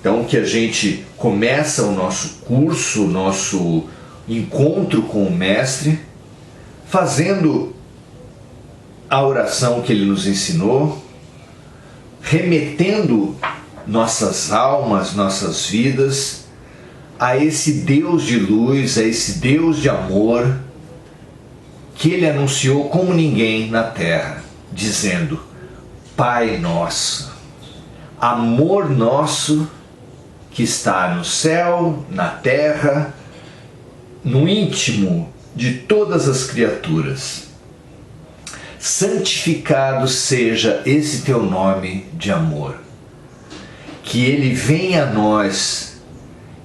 Então que a gente começa o nosso curso, o nosso encontro com o Mestre, fazendo a oração que ele nos ensinou, remetendo nossas almas, nossas vidas a esse Deus de luz, a esse Deus de amor que ele anunciou como ninguém na terra, dizendo: Pai nosso, amor nosso que está no céu, na terra, no íntimo de todas as criaturas. Santificado seja esse teu nome de amor. Que ele venha a nós,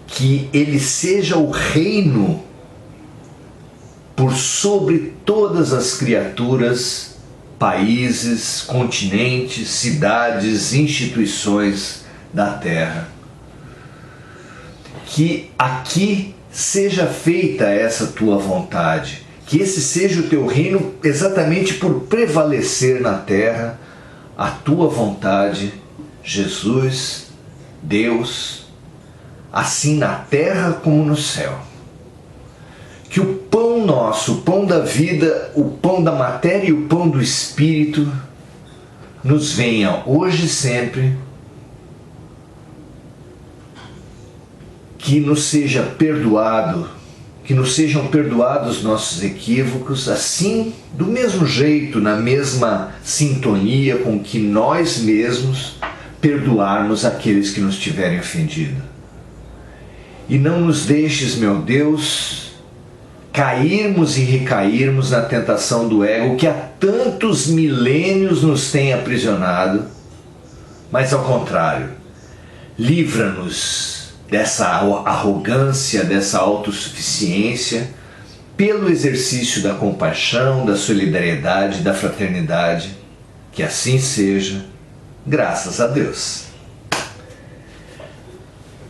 que ele seja o reino por sobre todas as criaturas, países, continentes, cidades, instituições da terra. Que aqui seja feita essa tua vontade, que esse seja o teu reino exatamente por prevalecer na terra a tua vontade, Jesus, Deus, assim na terra como no céu. Que o pão nosso, o pão da vida, o pão da matéria e o pão do Espírito nos venha hoje e sempre, que nos seja perdoado, que nos sejam perdoados nossos equívocos, assim, do mesmo jeito, na mesma sintonia com que nós mesmos perdoarmos aqueles que nos tiverem ofendido. E não nos deixes, meu Deus, cairmos e recairmos na tentação do ego que há tantos milênios nos tem aprisionado, mas ao contrário, livra-nos dessa arrogância, dessa autossuficiência, pelo exercício da compaixão, da solidariedade, da fraternidade. Que assim seja, graças a Deus.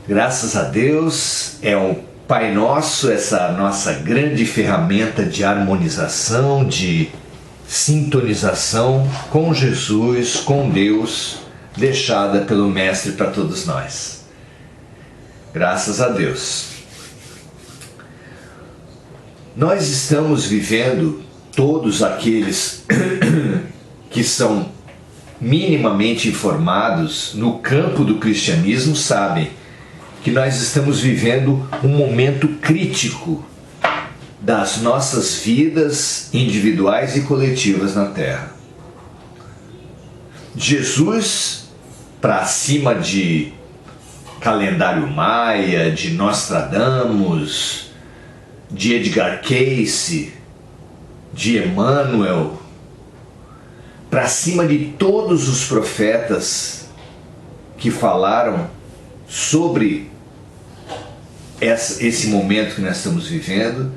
Graças a Deus, é o Pai Nosso, essa nossa grande ferramenta de harmonização, de sintonização com Jesus, com Deus, deixada pelo Mestre para todos nós. Graças a Deus. Nós estamos vivendo, todos aqueles que são minimamente informados no campo do cristianismo sabem que nós estamos vivendo um momento crítico das nossas vidas individuais e coletivas na Terra. Jesus, para cima de calendário maia, de Nostradamus, de Edgar Cayce, de Emmanuel, para cima de todos os profetas que falaram sobre esse momento que nós estamos vivendo,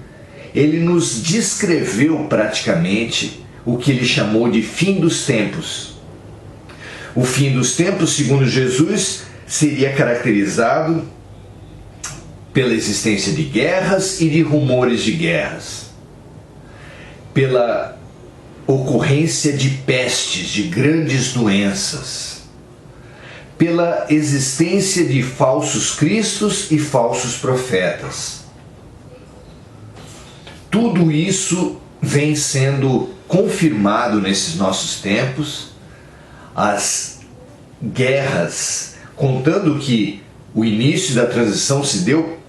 ele nos descreveu praticamente o que ele chamou de fim dos tempos. O fim dos tempos, segundo Jesus, seria caracterizado pela existência de guerras e de rumores de guerras, pela ocorrência de pestes, de grandes doenças, pela existência de falsos cristos e falsos profetas. Tudo isso vem sendo confirmado nesses nossos tempos. As guerras, contando que o início da transição se deu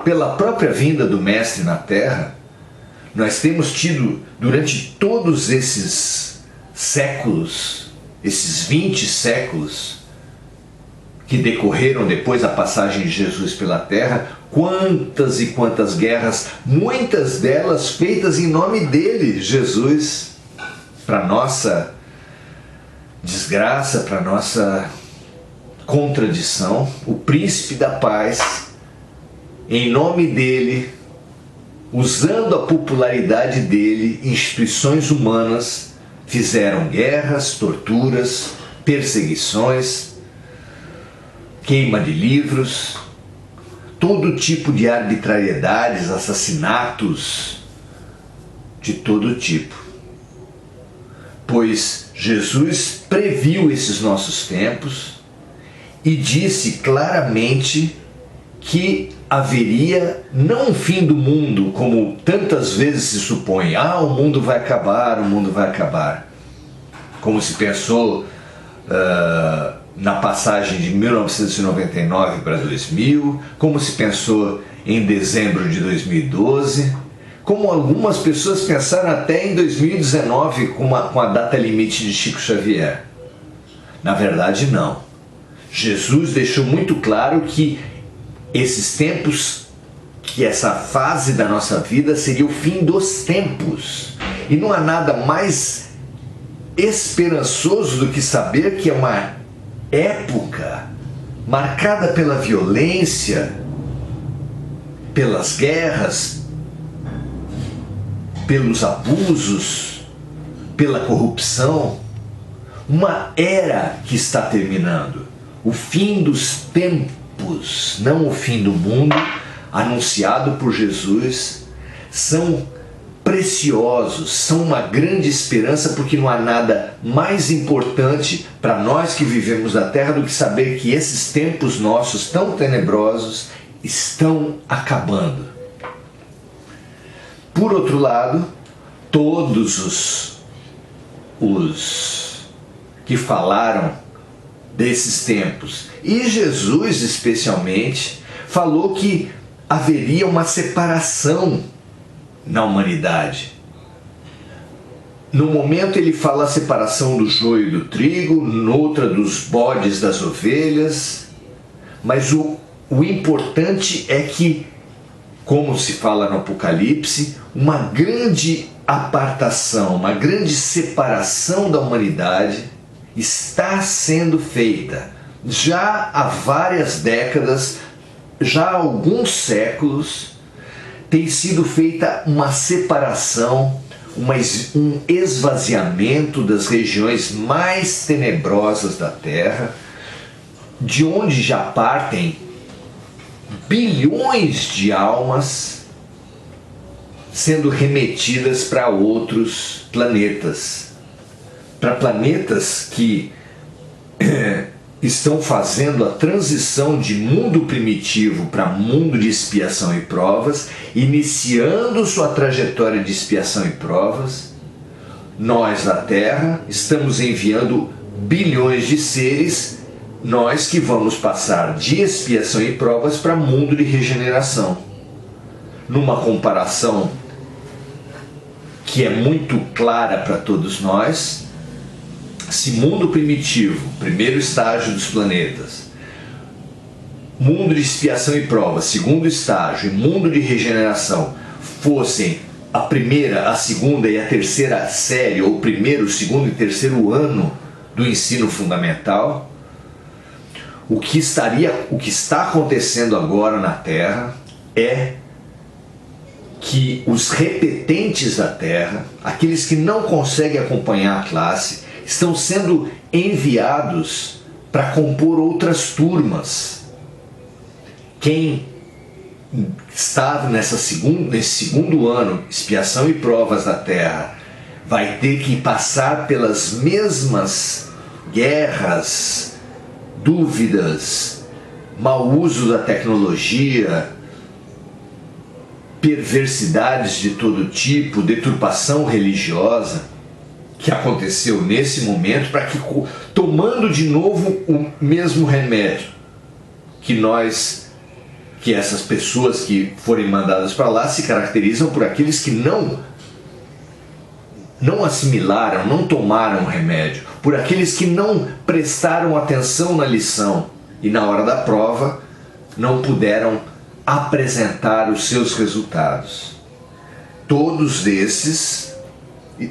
pela própria vinda do Mestre na Terra, nós temos tido durante todos esses séculos, esses 20 séculos que decorreram depois da passagem de Jesus pela Terra, quantas e quantas guerras, muitas delas feitas em nome dele, Jesus, para nossa desgraça, para nossa contradição. O príncipe da paz, em nome dele, usando a popularidade dele, instituições humanas fizeram guerras, torturas, perseguições, queima de livros, todo tipo de arbitrariedades, assassinatos de todo tipo. Pois Jesus previu esses nossos tempos e disse claramente que haveria não um fim do mundo, como tantas vezes se supõe. O mundo vai acabar, o mundo vai acabar. Como se pensou na passagem de 1999 para 2000, como se pensou em dezembro de 2012, como algumas pessoas pensaram até em 2019 com a data limite de Chico Xavier. Na verdade, não. Jesus deixou muito claro que esses tempos, que essa fase da nossa vida seria o fim dos tempos. E não há nada mais esperançoso do que saber que é uma época marcada pela violência, pelas guerras, pelos abusos, pela corrupção. Uma era que está terminando. O fim dos tempos, não o fim do mundo, anunciado por Jesus, são preciosos, são uma grande esperança, porque não há nada mais importante para nós que vivemos na Terra do que saber que esses tempos nossos tão tenebrosos estão acabando. Por outro lado, todos os que falaram desses tempos, e Jesus especialmente, falou que haveria uma separação na humanidade. No momento ele fala a separação do joio e do trigo, noutra dos bodes das ovelhas, mas o importante é que, como se fala no Apocalipse, uma grande apartação, uma grande separação da humanidade está sendo feita. Já há várias décadas, já há alguns séculos, tem sido feita uma separação, um esvaziamento das regiões mais tenebrosas da Terra, de onde já partem bilhões de almas sendo remetidas para outros planetas. Para planetas que estão fazendo a transição de mundo primitivo para mundo de expiação e provas, iniciando sua trajetória de expiação e provas. Nós, da Terra, estamos enviando bilhões de seres, nós que vamos passar de expiação e provas para mundo de regeneração. Numa comparação que é muito clara para todos nós, se mundo primitivo, primeiro estágio dos planetas, mundo de expiação e prova, segundo estágio, e mundo de regeneração fossem a primeira, a segunda e a terceira série, ou primeiro, segundo e terceiro ano do ensino fundamental, o que está acontecendo agora na Terra é que os repetentes da Terra, aqueles que não conseguem acompanhar a classe, estão sendo enviados para compor outras turmas. Quem está nesse segundo ano, expiação e provas da Terra, vai ter que passar pelas mesmas guerras, dúvidas, mau uso da tecnologia, perversidades de todo tipo, deturpação religiosa, que aconteceu nesse momento, para que, tomando de novo o mesmo remédio que essas pessoas que forem mandadas para lá se caracterizam por aqueles que não assimilaram, não tomaram o remédio, por aqueles que não prestaram atenção na lição e na hora da prova não puderam apresentar os seus resultados. Todos esses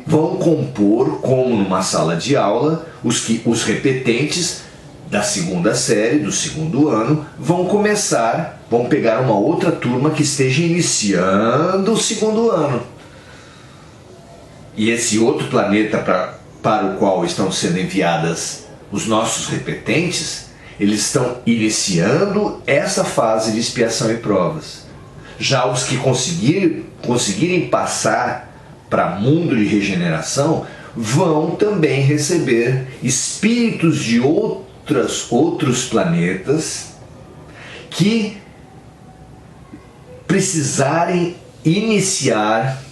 vão compor, como numa sala de aula, os repetentes da segunda série, do segundo ano, vão pegar uma outra turma que esteja iniciando o segundo ano. E esse outro planeta para o qual estão sendo enviadas os nossos repetentes, eles estão iniciando essa fase de expiação e provas. Já os que conseguirem passar para mundo de regeneração vão também receber espíritos de outros planetas que precisarem iniciar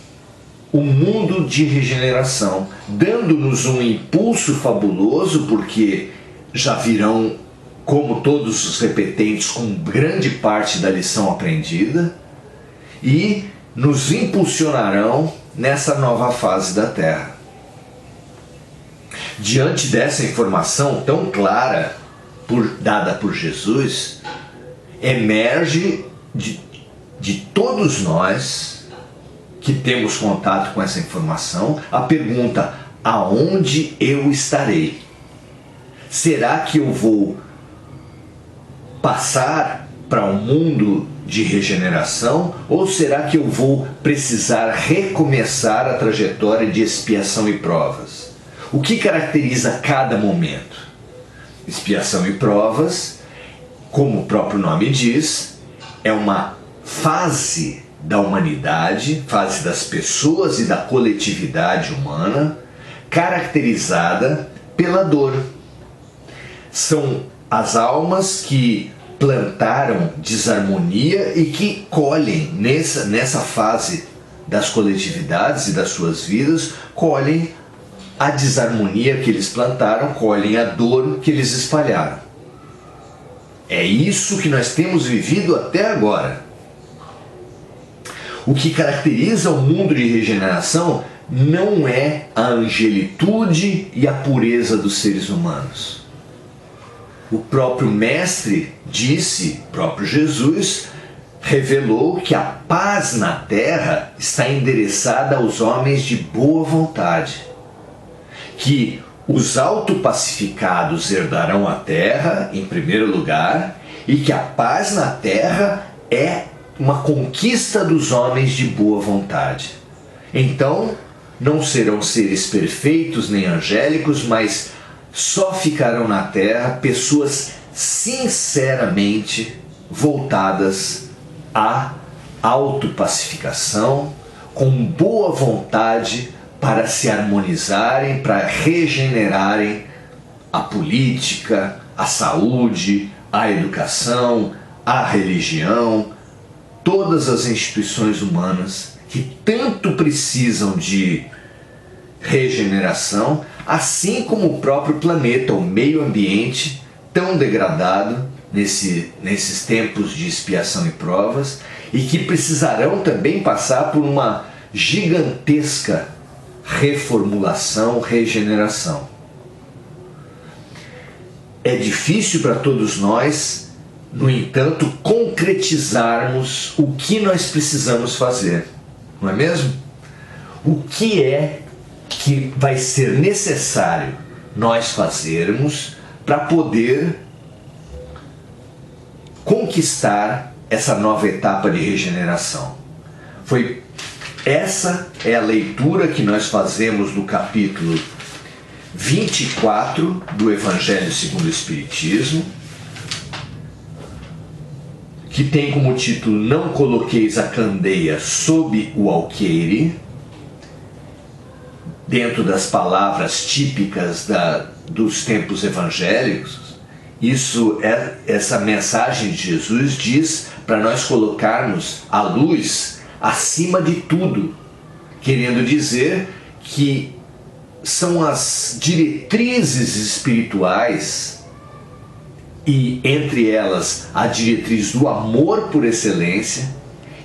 o mundo de regeneração, dando-nos um impulso fabuloso, porque já virão, como todos os repetentes, com grande parte da lição aprendida, e nos impulsionarão nessa nova fase da Terra. Diante dessa informação tão clara dada por Jesus, emerge de todos nós que temos contato com essa informação a pergunta: aonde eu estarei? Será que eu vou passar para um mundo de regeneração, ou será que eu vou precisar recomeçar a trajetória de expiação e provas? O que caracteriza cada momento? Expiação e provas, como o próprio nome diz, é uma fase da humanidade, fase das pessoas e da coletividade humana, caracterizada pela dor. São as almas que plantaram desarmonia e que colhem nessa fase das coletividades e das suas vidas, colhem a desarmonia que eles plantaram, colhem a dor que eles espalharam. É isso que nós temos vivido até agora. O que caracteriza o mundo de regeneração não é a angelitude e a pureza dos seres humanos. O próprio Mestre disse, o próprio Jesus revelou que a paz na terra está endereçada aos homens de boa vontade, que os autopacificados herdarão a terra, em primeiro lugar, e que a paz na terra é uma conquista dos homens de boa vontade. Então, não serão seres perfeitos nem angélicos, mas só ficarão na terra pessoas sinceramente voltadas à autopacificação, com boa vontade para se harmonizarem, para regenerarem a política, a saúde, a educação, a religião, todas as instituições humanas que tanto precisam de regeneração, assim como o próprio planeta, o meio ambiente, tão degradado nesses tempos de expiação e provas, e que precisarão também passar por uma gigantesca reformulação, regeneração. É difícil para todos nós, no entanto, concretizarmos o que nós precisamos fazer, não é mesmo? O que é que vai ser necessário nós fazermos para poder conquistar essa nova etapa de regeneração? Essa é a leitura que nós fazemos no capítulo 24 do Evangelho segundo o Espiritismo, que tem como título Não Coloqueis a Candeia sob o Alqueire, dentro das palavras típicas dos tempos evangélicos. Essa mensagem de Jesus diz para nós colocarmos a luz acima de tudo, querendo dizer que são as diretrizes espirituais, e entre elas a diretriz do amor por excelência,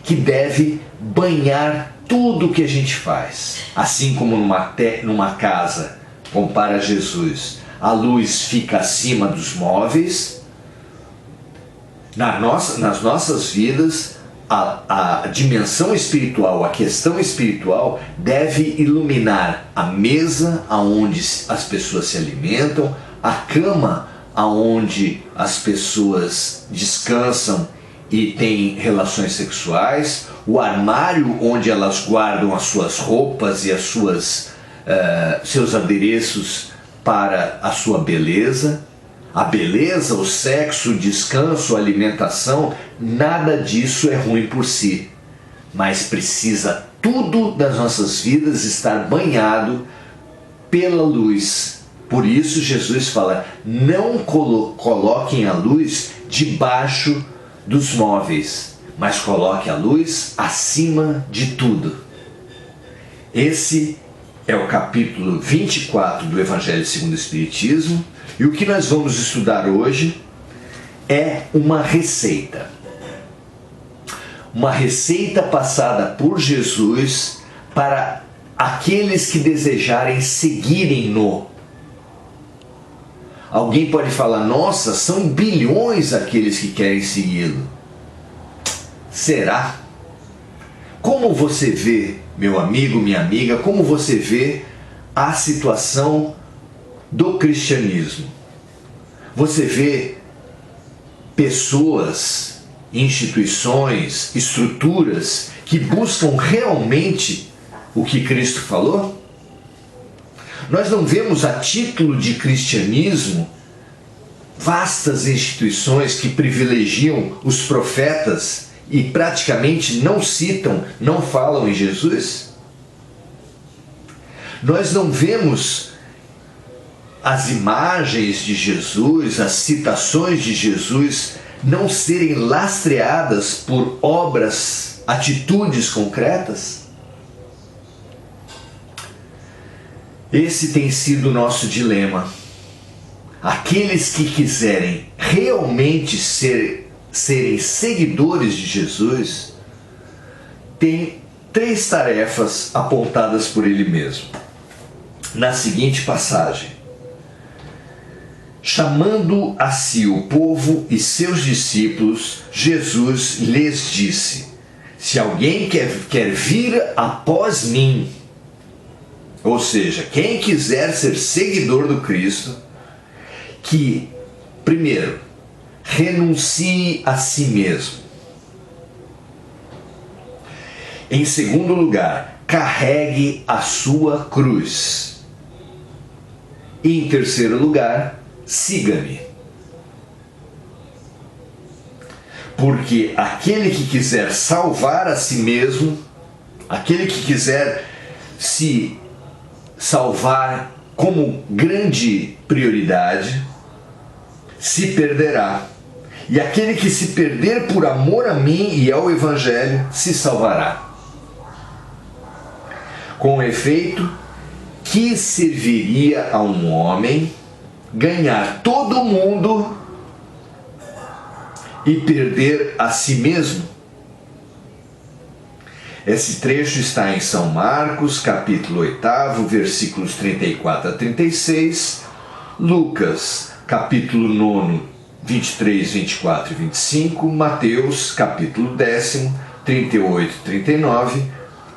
que deve banhar tudo o que a gente faz. Assim como numa casa, compara Jesus, a luz fica acima dos móveis, nas nossas vidas a dimensão espiritual, a questão espiritual deve iluminar a mesa aonde as pessoas se alimentam, a cama aonde as pessoas descansam e têm relações sexuais, o armário onde elas guardam as suas roupas e as seus adereços para a sua beleza. A beleza, o sexo, o descanso, a alimentação, nada disso é ruim por si, mas precisa tudo das nossas vidas estar banhado pela luz Por isso Jesus fala, não coloquem a luz debaixo dos móveis, mas coloque a luz acima de tudo. Esse é o capítulo 24 do Evangelho segundo o Espiritismo, e o que nós vamos estudar hoje é uma receita. Uma receita passada por Jesus para aqueles que desejarem seguirem-no. Alguém pode falar, nossa, são bilhões aqueles que querem segui-lo. Será? Como você vê, meu amigo, minha amiga, como você vê a situação do cristianismo? Você vê pessoas, instituições, estruturas que buscam realmente o que Cristo falou? Nós não vemos a título de cristianismo vastas instituições que privilegiam os profetas e praticamente não citam, não falam em Jesus? Nós não vemos as imagens de Jesus, as citações de Jesus não serem lastreadas por obras, atitudes concretas? Esse tem sido o nosso dilema. Aqueles que quiserem realmente serem seguidores de Jesus têm 3 tarefas apontadas por ele mesmo. Na seguinte passagem: chamando a si o povo e seus discípulos, Jesus lhes disse: se alguém quer vir após mim, ou seja, quem quiser ser seguidor do Cristo, que, primeiro, renuncie a si mesmo. Em segundo lugar, carregue a sua cruz. E em terceiro lugar, siga-me. Porque aquele que quiser salvar a si mesmo, aquele que quiser se salvar como grande prioridade, se perderá. E aquele que se perder por amor a mim e ao Evangelho, se salvará. Com efeito, que serviria a um homem ganhar todo o mundo e perder a si mesmo? Esse trecho está em São Marcos, capítulo 8, versículos 34 a 36, Lucas, capítulo 9, 23, 24 e 25, Mateus, capítulo 10, 38 e 39,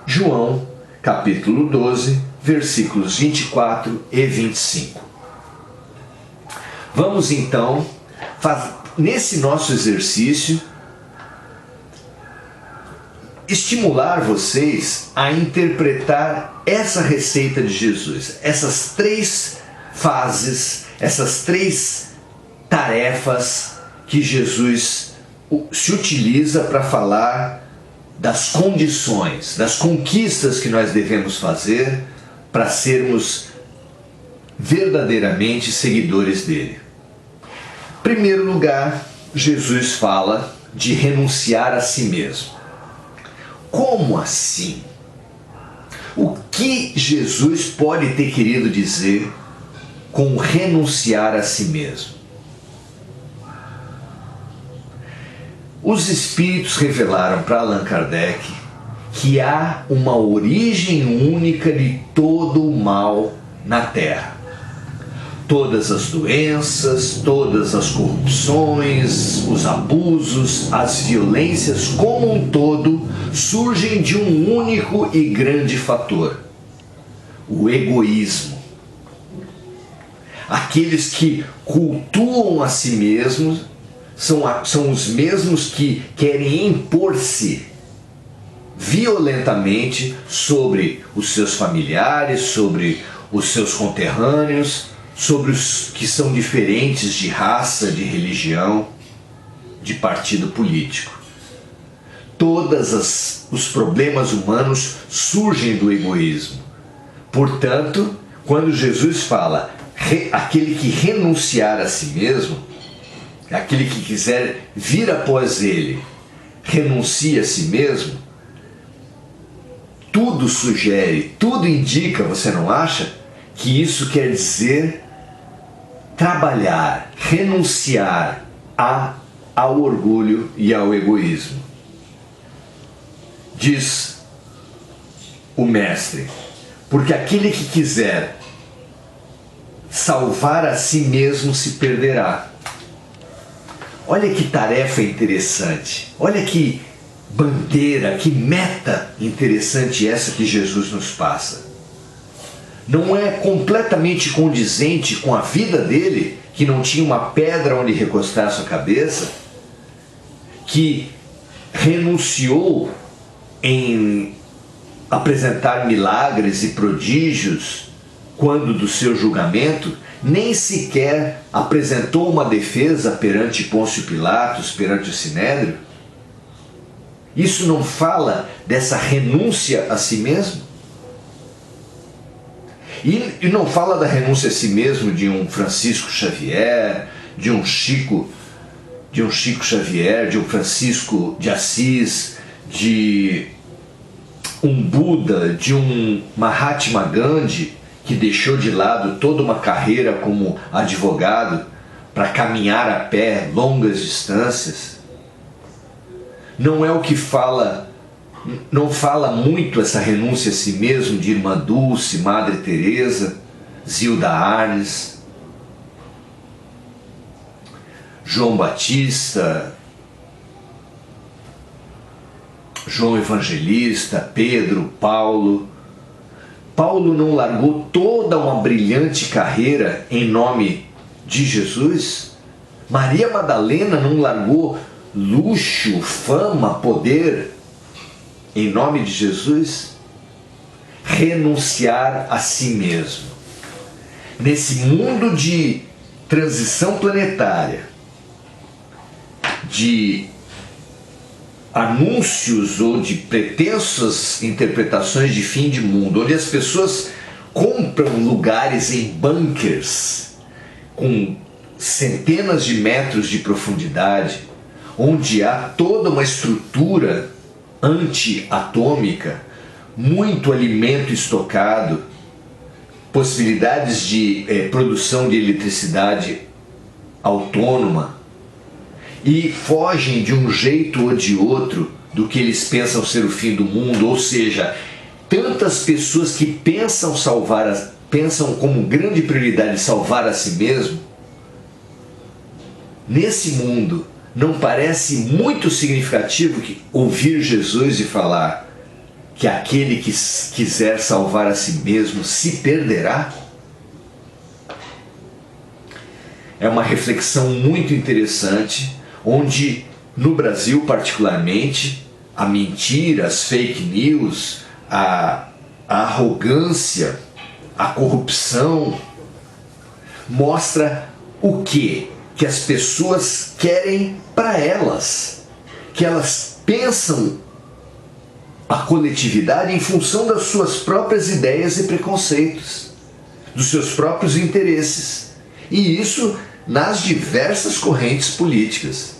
João, capítulo 12, versículos 24 e 25. Vamos então, nesse nosso exercício, estimular vocês a interpretar essa receita de Jesus, essas 3 fases, essas 3 tarefas que Jesus se utiliza para falar das condições, das conquistas que nós devemos fazer para sermos verdadeiramente seguidores dele. Em primeiro lugar, Jesus fala de renunciar a si mesmo. Como assim? O que Jesus pode ter querido dizer com renunciar a si mesmo? Os espíritos revelaram para Allan Kardec que há uma origem única de todo o mal na Terra. Todas as doenças, todas as corrupções, os abusos, as violências como um todo surgem de um único e grande fator: o egoísmo. Aqueles que cultuam a si mesmos são os mesmos que querem impor-se violentamente sobre os seus familiares, sobre os seus conterrâneos, sobre os que são diferentes de raça, de religião, de partido político. Todos os problemas humanos surgem do egoísmo. Portanto, quando Jesus fala aquele que renunciar a si mesmo, aquele que quiser vir após ele, renuncia a si mesmo, tudo sugere, tudo indica, você não acha, que isso quer dizer trabalhar, renunciar ao orgulho e ao egoísmo. Diz o mestre, porque aquele que quiser salvar a si mesmo se perderá. Olha que tarefa interessante, olha que bandeira, que meta interessante essa que Jesus nos passa. Não é completamente condizente com a vida dele, que não tinha uma pedra onde recostar sua cabeça, que renunciou em apresentar milagres e prodígios quando do seu julgamento, nem sequer apresentou uma defesa perante Pôncio Pilatos, perante o Sinédrio? Isso não fala dessa renúncia a si mesmo? E não fala da renúncia a si mesmo de um Francisco Xavier, de um Chico Xavier, de um Francisco de Assis, de um Buda, de um Mahatma Gandhi, que deixou de lado toda uma carreira como advogado para caminhar a pé longas distâncias. Não é o que fala, não fala muito essa renúncia a si mesmo de Irmã Dulce, Madre Teresa, Zilda Arnes, João Batista, João Evangelista, Pedro, Paulo. Paulo não largou toda uma brilhante carreira em nome de Jesus? Maria Madalena não largou luxo, fama, poder em nome de Jesus? Renunciar a si mesmo. Nesse mundo de transição planetária, de anúncios ou de pretensas interpretações de fim de mundo, onde as pessoas compram lugares em bunkers com centenas de metros de profundidade, onde há toda uma estrutura anti-atômica, muito alimento estocado, possibilidades de produção de eletricidade autônoma, e fogem de um jeito ou de outro do que eles pensam ser o fim do mundo. Ou seja, tantas pessoas que pensam como grande prioridade salvar a si mesmo, nesse mundo não parece muito significativo que ouvir Jesus e falar que aquele que quiser salvar a si mesmo se perderá? É uma reflexão muito interessante, onde no Brasil particularmente a mentira, as fake news, a arrogância, a corrupção mostra o quê? Que as pessoas querem para elas, que elas pensam a coletividade em função das suas próprias ideias e preconceitos, dos seus próprios interesses, e isso nas diversas correntes políticas.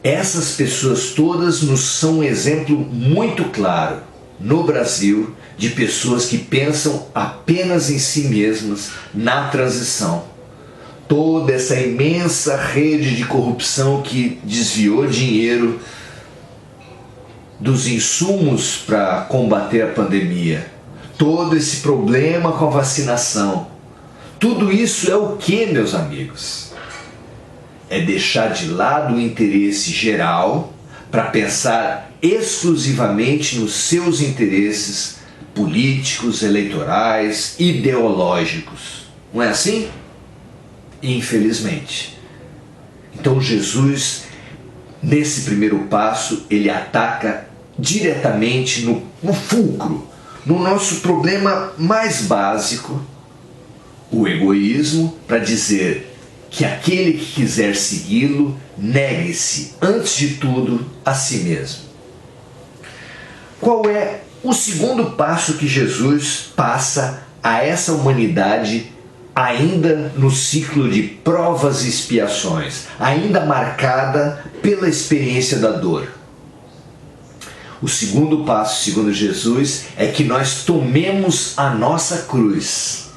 Essas pessoas todas nos são um exemplo muito claro no Brasil de pessoas que pensam apenas em si mesmas na transição. Toda essa imensa rede de corrupção que desviou dinheiro dos insumos para combater a pandemia, todo esse problema com a vacinação, tudo isso é o que, meus amigos? É deixar de lado o interesse geral para pensar exclusivamente nos seus interesses políticos, eleitorais, ideológicos. Não é assim? Infelizmente. Então Jesus, nesse primeiro passo, ele ataca diretamente no fulcro, no nosso problema mais básico, o egoísmo, para dizer que aquele que quiser segui-lo, negue-se, antes de tudo, a si mesmo. Qual é o segundo passo que Jesus passa a essa humanidade ainda no ciclo de provas e expiações, ainda marcada pela experiência da dor. O segundo passo, segundo Jesus, é que nós tomemos a nossa cruz.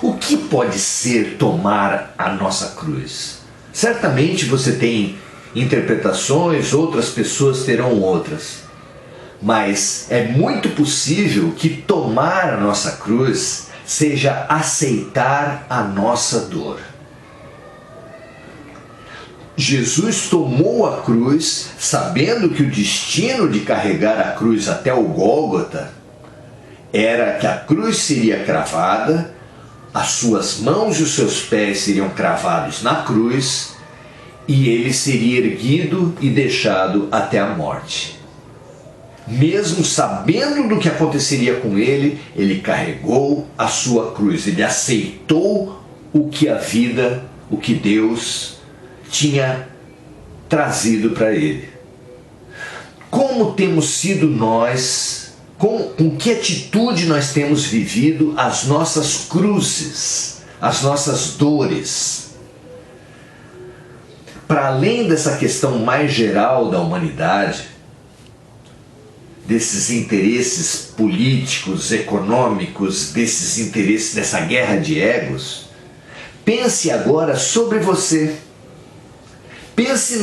O que pode ser tomar a nossa cruz? Certamente você tem interpretações, outras pessoas terão outras. Mas é muito possível que tomar a nossa cruz seja aceitar a nossa dor. Jesus tomou a cruz, sabendo que o destino de carregar a cruz até o Gólgota era que a cruz seria cravada, as suas mãos e os seus pés seriam cravados na cruz e ele seria erguido e deixado até a morte. Mesmo sabendo do que aconteceria com ele, ele carregou a sua cruz, ele aceitou o que a vida, o que Deus tinha trazido para ele. Como temos sido nós, com que atitude nós temos vivido as nossas cruzes, as nossas dores? Para além dessa questão mais geral da humanidade, desses interesses políticos, econômicos, desses interesses, dessa guerra de egos, pense agora sobre você. Pense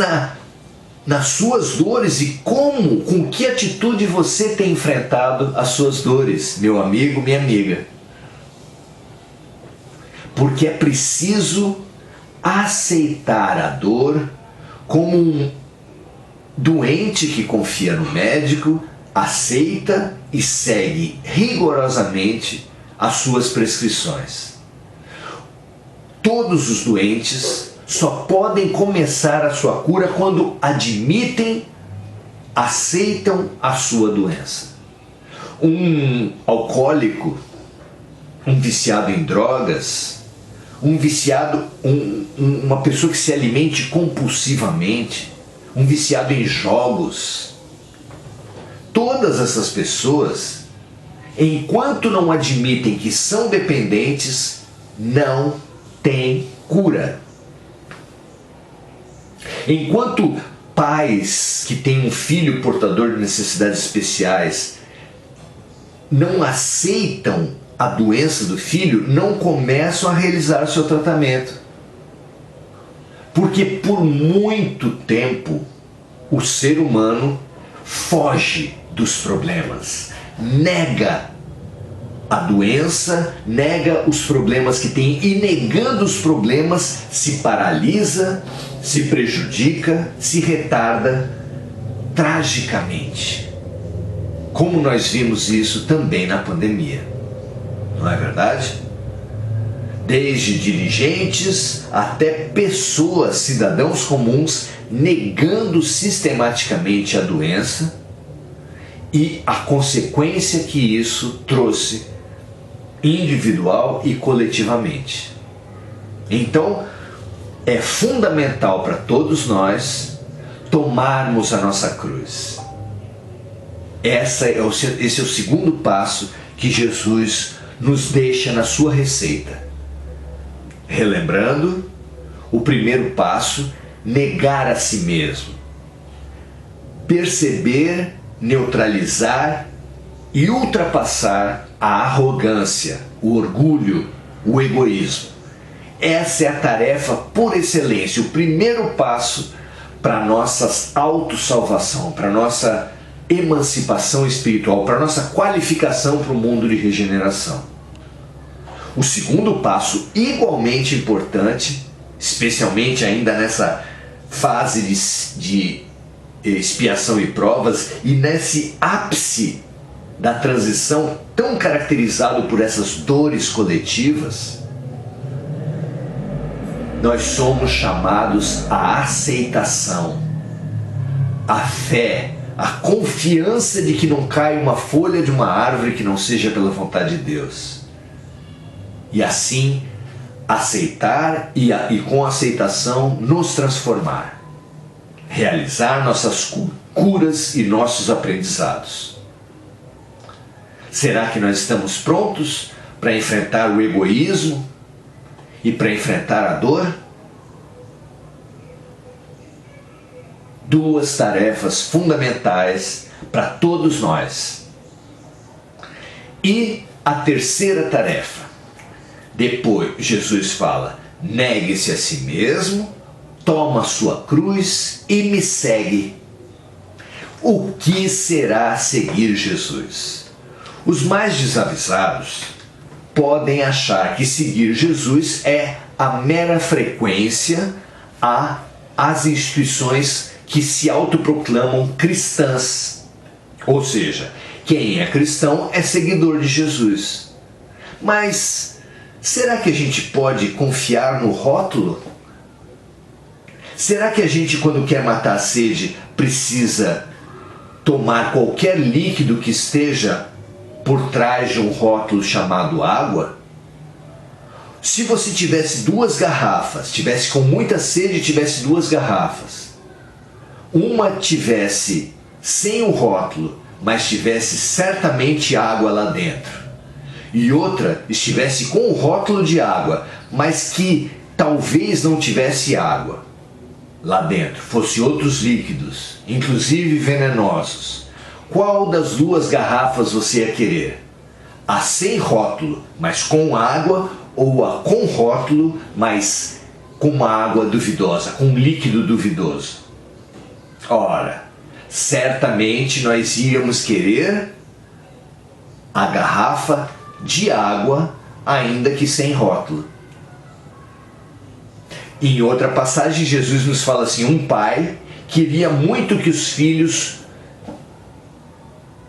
nas suas dores e com que atitude você tem enfrentado as suas dores, meu amigo, minha amiga. Porque é preciso aceitar a dor como um doente que confia no médico, aceita e segue rigorosamente as suas prescrições. Todos os doentes só podem começar a sua cura quando admitem, aceitam a sua doença. Um alcoólico, um viciado em drogas, um viciado, uma pessoa que se alimente compulsivamente, um viciado em jogos, todas essas pessoas, enquanto não admitem que são dependentes, não têm cura. Enquanto pais que têm um filho portador de necessidades especiais não aceitam a doença do filho, não começam a realizar o seu tratamento. Porque por muito tempo o ser humano foge dos problemas, nega a doença, nega os problemas que tem e, negando os problemas, se paralisa, se prejudica, se retarda tragicamente. Como nós vimos isso também na pandemia, não é verdade? Desde dirigentes até pessoas, cidadãos comuns, negando sistematicamente a doença e a consequência que isso trouxe individual e coletivamente. Então, é fundamental para todos nós tomarmos a nossa cruz. Esse é o segundo passo que Jesus nos deixa na sua receita. Relembrando, o primeiro passo, negar a si mesmo. Perceber, neutralizar e ultrapassar a arrogância, o orgulho, o egoísmo. Essa é a tarefa por excelência, o primeiro passo para a nossa autossalvação, para a nossa emancipação espiritual, para a nossa qualificação para o mundo de regeneração. O segundo passo, igualmente importante, especialmente ainda nessa fase de expiação e provas e nesse ápice da transição tão caracterizado por essas dores coletivas, nós somos chamados à aceitação, à fé, à confiança de que não cai uma folha de uma árvore que não seja pela vontade de Deus. E assim, aceitar e com aceitação nos transformar, realizar nossas curas e nossos aprendizados. Será que nós estamos prontos para enfrentar o egoísmo e para enfrentar a dor? Duas tarefas fundamentais para todos nós. E a terceira tarefa. Depois Jesus fala: negue-se a si mesmo, toma a sua cruz e me segue. O que será seguir Jesus? Os mais desavisados podem achar que seguir Jesus é a mera frequência às instituições que se autoproclamam cristãs. Ou seja, quem é cristão é seguidor de Jesus. Mas será que a gente pode confiar no rótulo? Será que a gente, quando quer matar a sede, precisa tomar qualquer líquido que esteja por trás de um rótulo chamado água? Se você tivesse duas garrafas, tivesse com muita sede e tivesse duas garrafas, uma tivesse sem o rótulo, mas tivesse certamente água lá dentro, e outra estivesse com o rótulo de água, mas que talvez não tivesse água lá dentro, fosse outros líquidos, inclusive venenosos, qual das duas garrafas você ia querer? A sem rótulo, mas com água, ou a com rótulo, mas com uma água duvidosa, com um líquido duvidoso? Ora, certamente nós íamos querer a garrafa de água, ainda que sem rótulo. Em outra passagem, Jesus nos fala assim: um pai queria muito que os filhos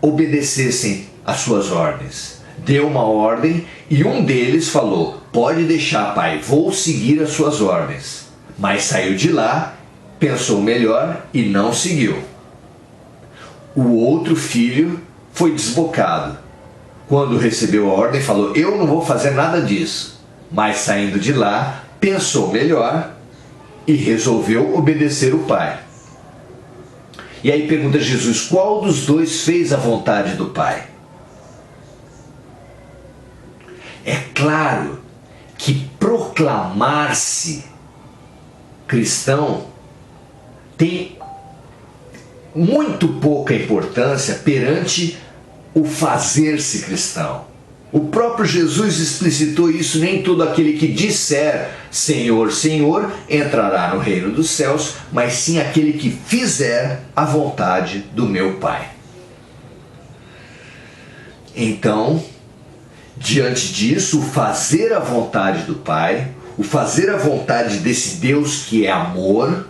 obedecessem às suas ordens. Deu uma ordem e um deles falou: pode deixar, pai, vou seguir as suas ordens. Mas saiu de lá, pensou melhor e não seguiu. O outro filho foi desbocado. Quando recebeu a ordem, falou: eu não vou fazer nada disso. Mas saindo de lá, pensou melhor e resolveu obedecer o pai. E aí pergunta Jesus: qual dos dois fez a vontade do pai? É claro que proclamar-se cristão tem muito pouca importância perante o fazer-se cristão. O próprio Jesus explicitou isso: nem todo aquele que disser Senhor, Senhor entrará no reino dos céus, mas sim aquele que fizer a vontade do meu Pai. Então, diante disso, o fazer a vontade do Pai, o fazer a vontade desse Deus que é amor,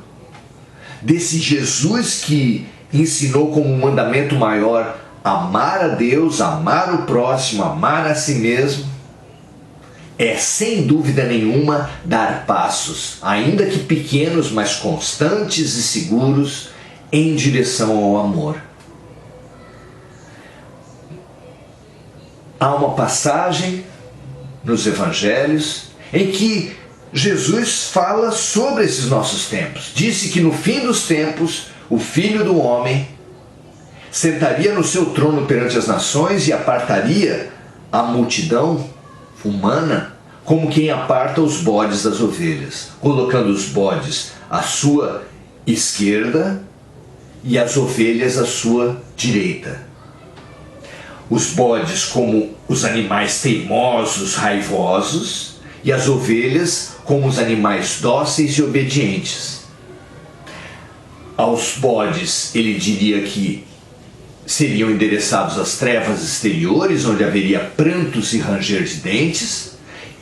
desse Jesus que ensinou como um mandamento maior amar a Deus, amar o próximo, amar a si mesmo, é sem dúvida nenhuma dar passos, ainda que pequenos, mas constantes e seguros, em direção ao amor. Há uma passagem nos evangelhos em que Jesus fala sobre esses nossos tempos. Disse que no fim dos tempos, o Filho do Homem sentaria no seu trono perante as nações e apartaria a multidão humana como quem aparta os bodes das ovelhas, colocando os bodes à sua esquerda e as ovelhas à sua direita. Os bodes como os animais teimosos, raivosos, e as ovelhas como os animais dóceis e obedientes. Aos bodes ele diria que seriam endereçados às trevas exteriores, onde haveria prantos e ranger de dentes,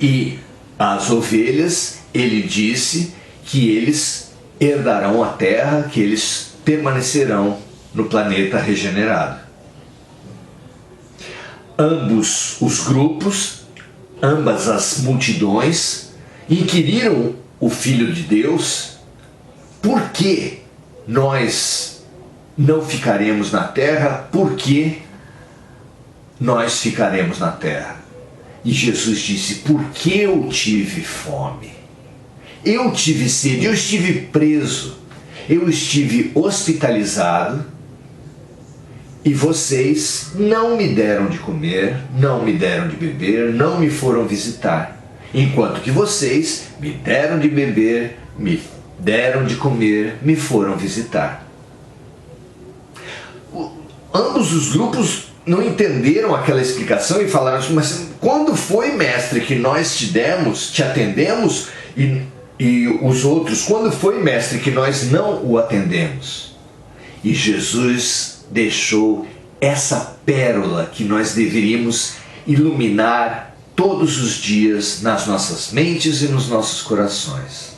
e às ovelhas ele disse que eles herdarão a terra, que eles permanecerão no planeta regenerado. Ambos os grupos, ambas as multidões, inquiriram o Filho de Deus: por que nós não ficaremos na terra? Por que nós ficaremos na terra? E Jesus disse: porque eu tive fome, eu tive sede, eu estive preso, eu estive hospitalizado, E vocês não me deram de comer, não me deram de beber, não me foram visitar. Enquanto que vocês me deram de beber, me deram de comer, me foram visitar. Ambos os grupos não entenderam aquela explicação e falaram assim, mas quando foi, mestre, que nós te demos, te atendemos, e os outros, quando foi, mestre, que nós não o atendemos? E Jesus deixou essa pérola que nós deveríamos iluminar todos os dias nas nossas mentes e nos nossos corações.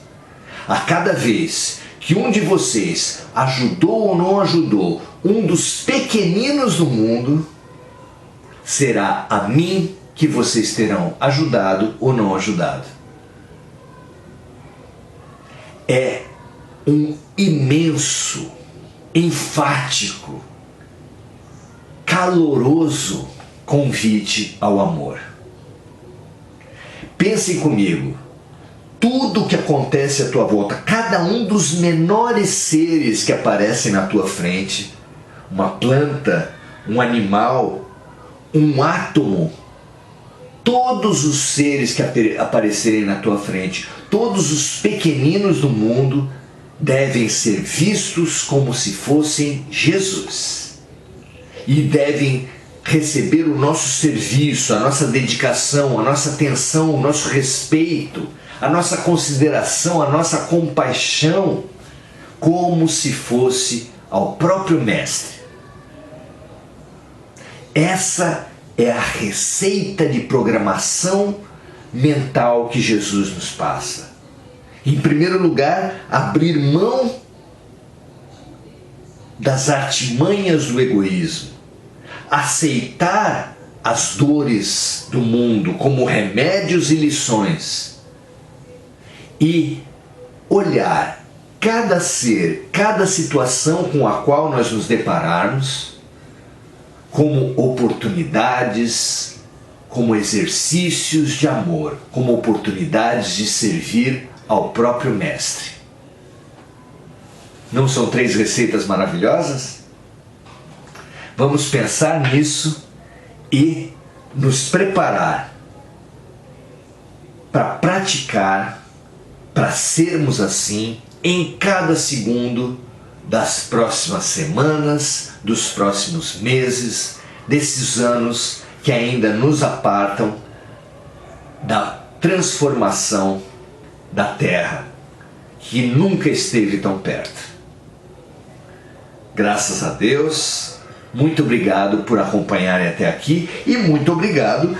A cada vez que um de vocês ajudou ou não ajudou um dos pequeninos do mundo, será a mim que vocês terão ajudado ou não ajudado. É um imenso, enfático, caloroso convite ao amor. Pensem comigo, tudo que acontece à tua volta, cada um dos menores seres que aparecem na tua frente, uma planta, um animal, um átomo, todos os seres que aparecerem na tua frente, todos os pequeninos do mundo, devem ser vistos como se fossem Jesus. E devem receber o nosso serviço, a nossa dedicação, a nossa atenção, o nosso respeito, a nossa consideração, a nossa compaixão, como se fosse ao próprio Mestre. Essa é a receita de programação mental que Jesus nos passa. Em primeiro lugar, abrir mão das artimanhas do egoísmo, aceitar as dores do mundo como remédios e lições e olhar cada ser, cada situação com a qual nós nos depararmos como oportunidades, como exercícios de amor, como oportunidades de servir ao próprio Mestre. Não são 3 receitas maravilhosas? Vamos pensar nisso e nos preparar para praticar, para sermos assim em cada segundo das próximas semanas, dos próximos meses, desses anos que ainda nos apartam da transformação da Terra, que nunca esteve tão perto. Graças a Deus, muito obrigado por acompanharem até aqui e muito obrigado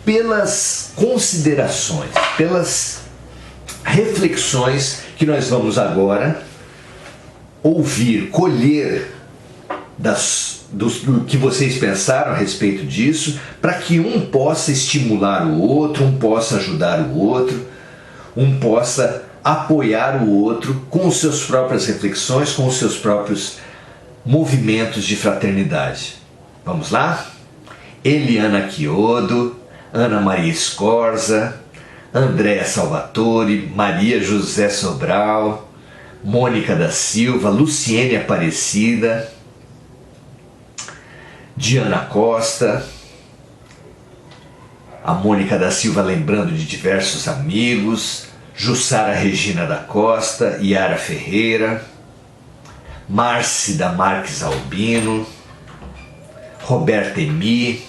pelas considerações, pelas reflexões que nós vamos agora ouvir, colher do que vocês pensaram a respeito disso, para que um possa estimular o outro, um possa ajudar o outro, um possa apoiar o outro com suas próprias reflexões, com os seus próprios movimentos de fraternidade. Vamos lá? Eliana Chiodo, Ana Maria Scorza, Andréa Salvatore, Maria José Sobral, Mônica da Silva, Luciene Aparecida, Diana Costa, a Mônica da Silva lembrando de diversos amigos, Jussara Regina da Costa, Yara Ferreira, Márcida Marques Albino, Roberta Emi.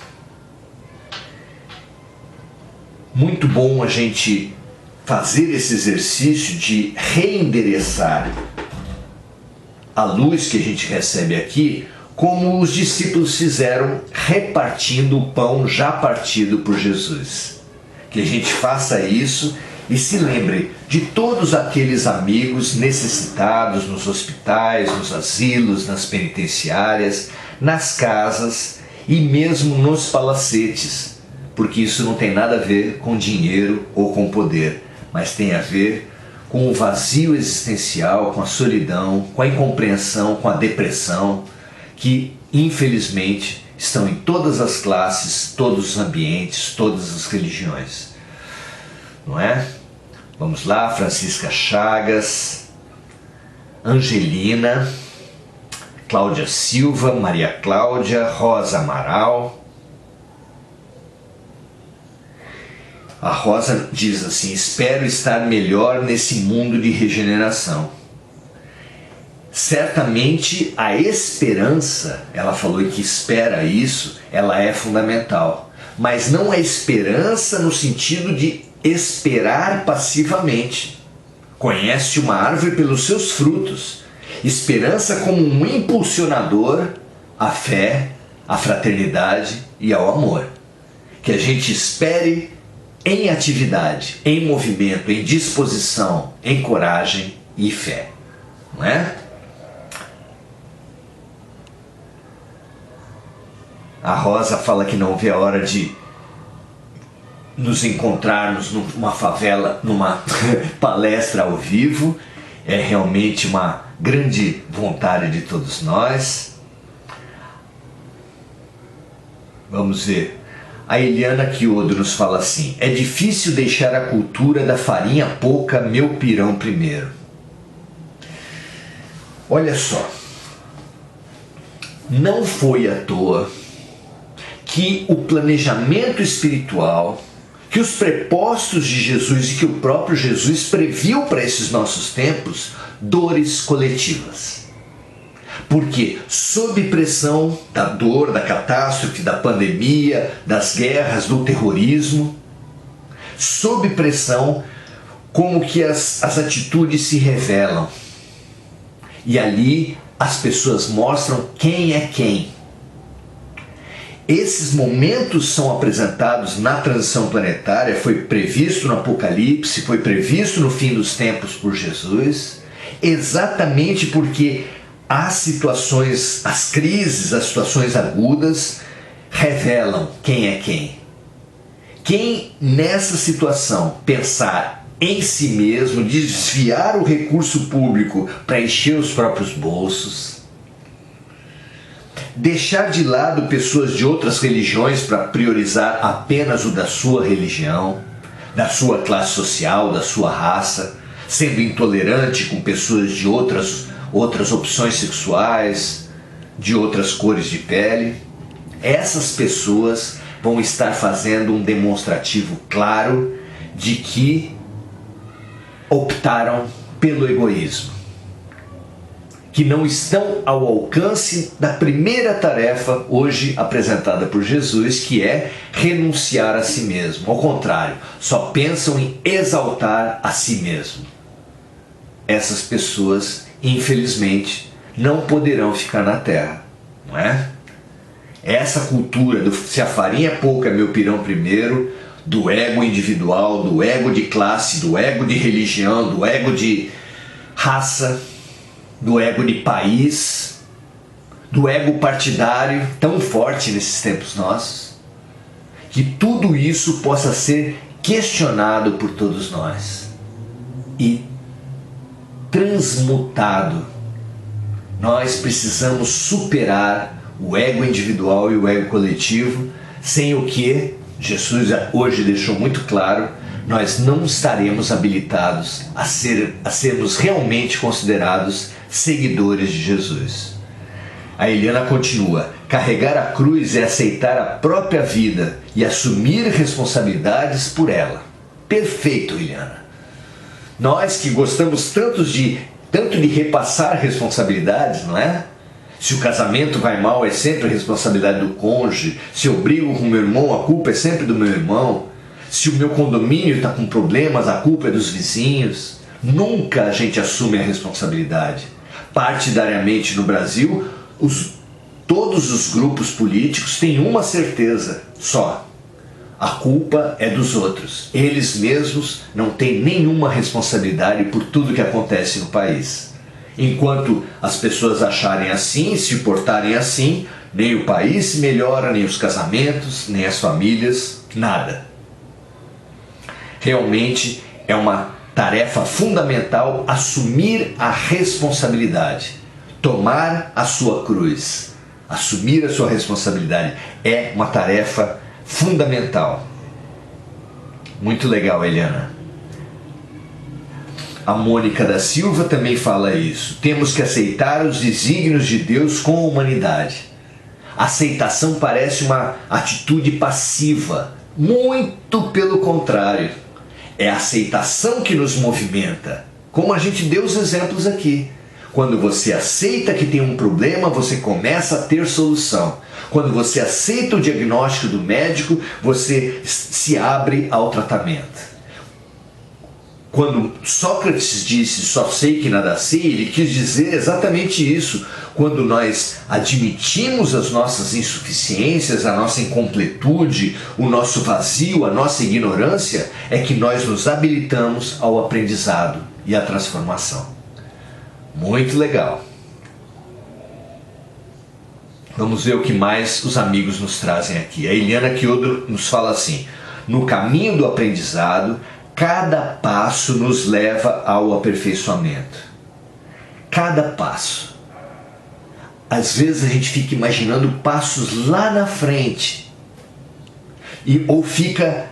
Muito bom a gente fazer esse exercício de reendereçar a luz que a gente recebe aqui, como os discípulos fizeram repartindo o pão já partido por Jesus. Que a gente faça isso e se lembre de todos aqueles amigos necessitados nos hospitais, nos asilos, nas penitenciárias, nas casas e mesmo nos palacetes, porque isso não tem nada a ver com dinheiro ou com poder, mas tem a ver com o vazio existencial, com a solidão, com a incompreensão, com a depressão, que infelizmente estão em todas as classes, todos os ambientes, todas as religiões. Não é? Vamos lá, Francisca Chagas, Angelina, Cláudia Silva, Maria Cláudia, Rosa Amaral. A Rosa diz assim: espero estar melhor nesse mundo de regeneração. Certamente a esperança, ela falou que espera isso, ela é fundamental. Mas não é esperança no sentido de esperar passivamente. Conhece uma árvore pelos seus frutos. Esperança como um impulsionador à fé, à fraternidade e ao amor. Que a gente espere em atividade, em movimento, em disposição, em coragem e fé. Não é? A Rosa fala que não vê a hora de nos encontrarmos numa favela, numa palestra ao vivo. É realmente uma grande vontade de todos nós. Vamos ver. A Eliana Quiodo nos fala assim: é difícil deixar a cultura da farinha pouca, meu pirão primeiro. Olha só, não foi à toa que o planejamento espiritual, que os prepostos de Jesus e que o próprio Jesus previu para esses nossos tempos, dores coletivas. Porque sob pressão da dor, da catástrofe, da pandemia, das guerras, do terrorismo, sob pressão, como que as atitudes se revelam. E ali as pessoas mostram quem é quem. Esses momentos são apresentados na transição planetária, foi previsto no Apocalipse, foi previsto no fim dos tempos por Jesus, exatamente porque as situações, as crises, as situações agudas revelam quem é quem. Quem nessa situação pensar em si mesmo, desviar o recurso público para encher os próprios bolsos, deixar de lado pessoas de outras religiões para priorizar apenas o da sua religião, da sua classe social, da sua raça, sendo intolerante com pessoas de outras opções sexuais, de outras cores de pele, essas pessoas vão estar fazendo um demonstrativo claro de que optaram pelo egoísmo, que não estão ao alcance da primeira tarefa hoje apresentada por Jesus, que é renunciar a si mesmo. Ao contrário, só pensam em exaltar a si mesmo. Essas pessoas, infelizmente, não poderão ficar na terra, não é? Essa cultura do se a farinha é pouca, meu pirão primeiro, do ego individual, do ego de classe, do ego de religião, do ego de raça, do ego de país, do ego partidário, tão forte nesses tempos nossos, que tudo isso possa ser questionado por todos nós e transmutado. Nós precisamos superar o ego individual e o ego coletivo, sem o que Jesus hoje deixou muito claro, nós não estaremos habilitados a sermos realmente considerados seguidores de Jesus. A Eliana continua: carregar a cruz é aceitar a própria vida e assumir responsabilidades por ela. Perfeito, Eliana. Nós que gostamos tanto de repassar responsabilidades, não é? Se o casamento vai mal, é sempre a responsabilidade do cônjuge. Se eu brigo com meu irmão, a culpa é sempre do meu irmão. Se o meu condomínio está com problemas, a culpa é dos vizinhos. Nunca a gente assume a responsabilidade. Partidariamente no Brasil, todos os grupos políticos têm uma certeza só: a culpa é dos outros. Eles mesmos não têm nenhuma responsabilidade por tudo que acontece no país. Enquanto as pessoas acharem assim, se portarem assim, nem o país se melhora, nem os casamentos, nem as famílias, nada. Realmente é uma tarefa fundamental assumir a responsabilidade, tomar a sua cruz, assumir a sua responsabilidade é uma tarefa fundamental. Muito legal, Eliana. A Mônica da Silva também fala isso. Temos que aceitar os desígnios de Deus com a humanidade. Aceitação parece uma atitude passiva. Muito pelo contrário. É a aceitação que nos movimenta. Como a gente deu os exemplos aqui. Quando você aceita que tem um problema, você começa a ter solução. Quando você aceita o diagnóstico do médico, você se abre ao tratamento. Quando Sócrates disse, só sei que nada sei, ele quis dizer exatamente isso. Quando nós admitimos as nossas insuficiências, a nossa incompletude, o nosso vazio, a nossa ignorância, é que nós nos habilitamos ao aprendizado e à transformação. Muito legal. Vamos ver o que mais os amigos nos trazem aqui. A Eliana Chiodo nos fala assim: no caminho do aprendizado, cada passo nos leva ao aperfeiçoamento. Cada passo. Às vezes a gente fica imaginando passos lá na frente. Ou fica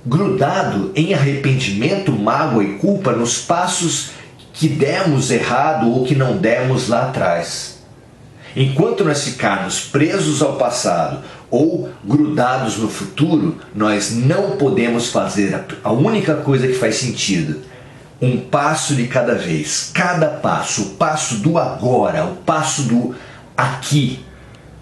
grudado em arrependimento, mágoa e culpa nos passos que demos errado ou que não demos lá atrás. Enquanto nós ficarmos presos ao passado ou grudados no futuro, nós não podemos fazer a única coisa que faz sentido. Um passo de cada vez. Cada passo, o passo do agora, o passo do aqui,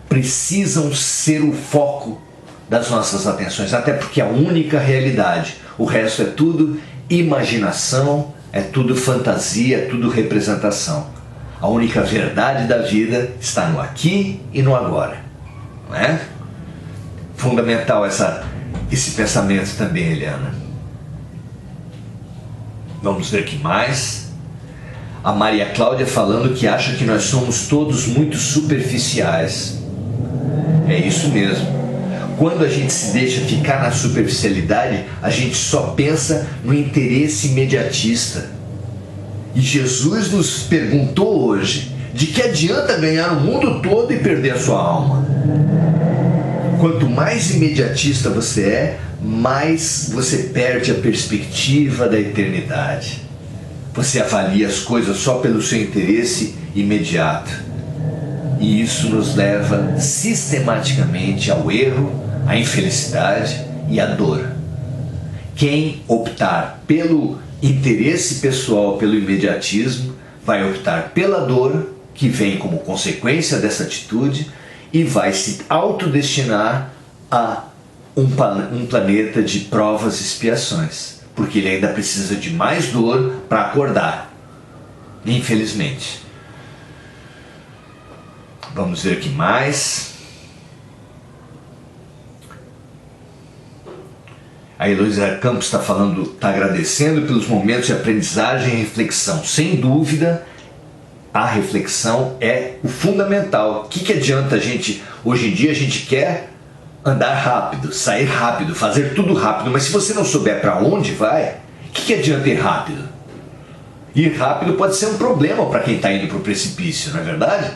precisam ser o foco das nossas atenções. Até porque é a única realidade. O resto é tudo imaginação, é tudo fantasia, é tudo representação. A única verdade da vida está no aqui e no agora. Não é? Fundamental esse pensamento também, Eliana. Vamos ver aqui mais. A Maria Cláudia falando que acha que nós somos todos muito superficiais. É isso mesmo. Quando a gente se deixa ficar na superficialidade, a gente só pensa no interesse imediatista. E Jesus nos perguntou hoje, de que adianta ganhar o mundo todo e perder a sua alma? Quanto mais imediatista você é, mais você perde a perspectiva da eternidade. Você avalia as coisas só pelo seu interesse imediato. E isso nos leva sistematicamente ao erro, à infelicidade e à dor. Quem optar pelo interesse pessoal, pelo imediatismo, vai optar pela dor que vem como consequência dessa atitude e vai se autodestinar a um planeta de provas e expiações, porque ele ainda precisa de mais dor para acordar, infelizmente. Vamos ver aqui mais. A Heloísa Campos está falando, está agradecendo pelos momentos de aprendizagem e reflexão. Sem dúvida, a reflexão é o fundamental. O que adianta a gente, hoje em dia a gente quer andar rápido, sair rápido, fazer tudo rápido, mas se você não souber para onde vai, o que adianta ir rápido? Ir rápido pode ser um problema para quem está indo para o precipício, não é verdade?